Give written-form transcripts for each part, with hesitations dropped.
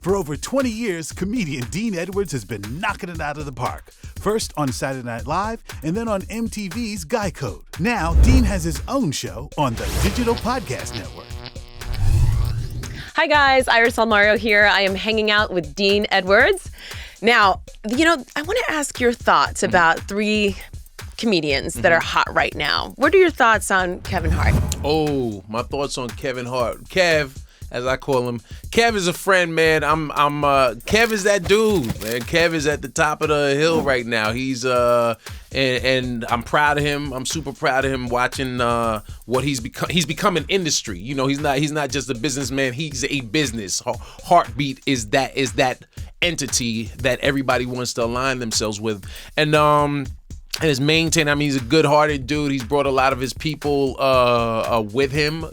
For over 20 years, comedian Dean Edwards has been knocking it out of the park. First on Saturday Night Live, and then on MTV's Guy Code. Now, Dean has his own show on the Digital Podcast Network. Hi guys, Iris Almario here. I am hanging out with Dean Edwards. Now, I want to ask your thoughts about three comedians that are hot right now. What are your thoughts on Kevin Hart? Oh, my thoughts on Kevin Hart. Kev, as I call him. Kev is a friend, man. Kev is that dude, man. Kev is at the top of the hill right now. He's and I'm proud of him. I'm super proud of him watching what he's become. He's become an industry. He's not just a businessman. He's a business. Heartbeat is that entity that everybody wants to align themselves with. And has maintained. I mean, he's a good-hearted dude. He's brought a lot of his people with him.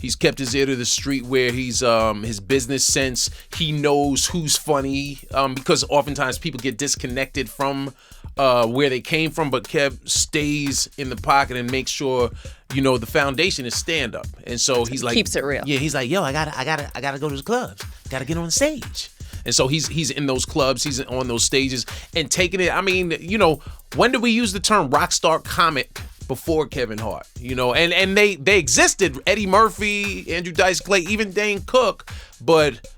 He's kept his ear to the street where he's his business sense. He knows who's funny because oftentimes people get disconnected from where they came from. But Kev stays in the pocket and makes sure the foundation is stand-up. And so he's like keeps it real. Yeah, he's like, yo, I gotta go to the clubs. Gotta get on stage. And so he's in those clubs, he's on those stages and taking it. I mean, when did we use the term rock star comic before Kevin Hart? And they existed. Eddie Murphy, Andrew Dice Clay, even Dane Cook, but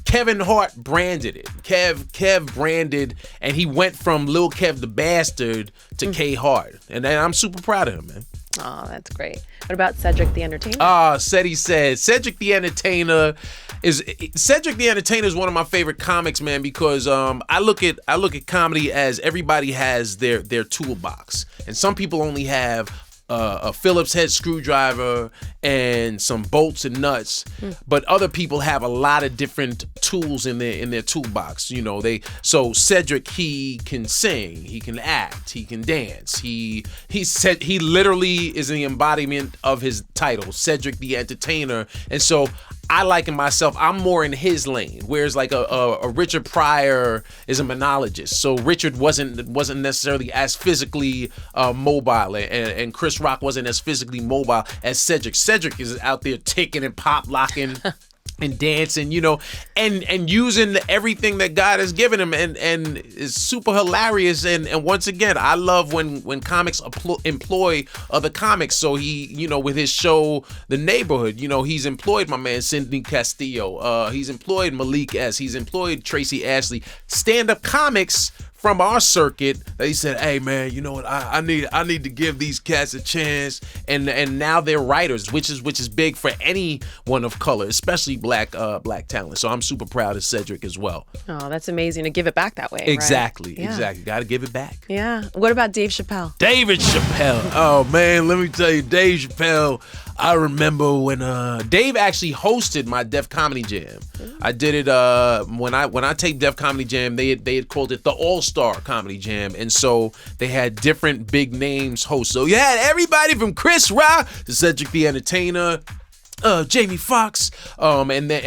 Kevin Hart branded it. Kev branded, and he went from Lil Kev the Bastard to K Hart. And I'm super proud of him, man. Oh, that's great. What about Cedric the Entertainer? Cedric the Entertainer is one of my favorite comics, man, because I look at comedy as everybody has their toolbox, and some people only have a Phillips head screwdriver and some bolts and nuts, but other people have a lot of different tools in their toolbox. So Cedric, he can sing, he can act, he can dance. He literally is the embodiment of his title, Cedric the Entertainer, and so I liken myself, I'm more in his lane, whereas like a Richard Pryor is a monologist. So Richard wasn't necessarily as physically mobile, and Chris Rock wasn't as physically mobile as Cedric. Cedric is out there ticking and pop locking and dancing, and using everything that God has given him, and is super hilarious. And once again, I love when comics employ other comics. So he, with his show The Neighborhood, he's employed my man Sidney Castillo. He's employed Malik S. He's employed Tracy Ashley. Stand-up comics from our circuit, they said, "Hey man, you know what? I need to give these cats a chance." And now they're writers, which is big for anyone of color, especially black talent. So I'm super proud of Cedric as well. Oh, that's amazing to give it back that way. Exactly, right? exactly. Got to give it back. Yeah. What about Dave Chappelle? David Chappelle. Oh man, let me tell you, Dave Chappelle. I remember when Dave actually hosted my Def Comedy Jam. I did it when I taped Def Comedy Jam. They had called it the All-Star Comedy Jam, and so they had different big names host. So you had everybody from Chris Rock to Cedric the Entertainer, Jamie Foxx, and then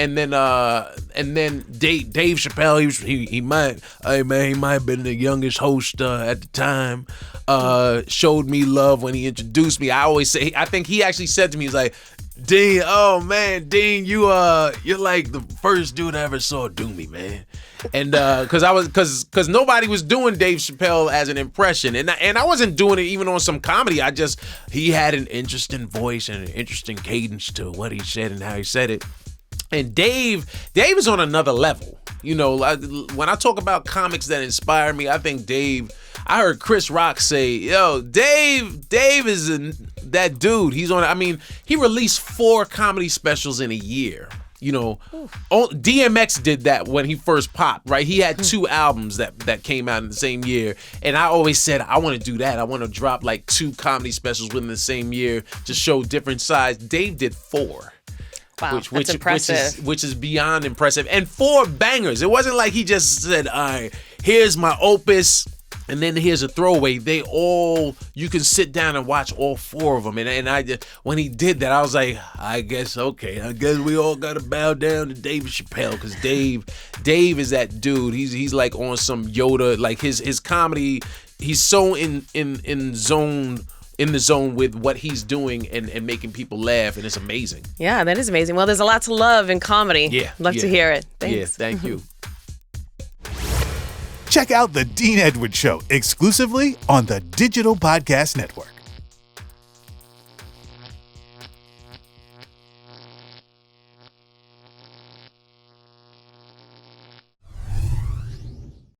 Dave Chappelle. He might have been the youngest host at the time. Showed me love when he introduced me. I always say, I think he actually said to me, he's like, "Dean, oh man, Dean, you're like the first dude I ever saw do me, man." And because nobody was doing Dave Chappelle as an impression, and I wasn't doing it even on some comedy. He had an interesting voice and an interesting cadence to what he said and how he said it. And Dave is on another level. When I talk about comics that inspire me, I think Dave. I heard Chris Rock say, "Yo, Dave is that dude. He's on. I mean, he released 4 comedy specials in a year." DMX did that when he first popped, right? He had 2 albums that came out in the same year. And I always said, I want to do that. I want to drop like 2 comedy specials within the same year to show different sides. Dave did 4. Wow, that's impressive. Which is beyond impressive. And 4 bangers. It wasn't like he just said, all right, here's my opus, and then here's a throwaway. You can sit down and watch all 4 of them. And I just, when he did that, I was like, I guess we all got to bow down to David Chappelle, because Dave is that dude. He's like on some Yoda, like his comedy. He's so in zone in the zone with what he's doing and making people laugh, and it's amazing. Yeah, that is amazing. Well, there's a lot to love in comedy. Yeah. Love to hear it. Thanks. Yeah, thank you. Check out The Dean Edwards Show exclusively on the Digital Podcast Network.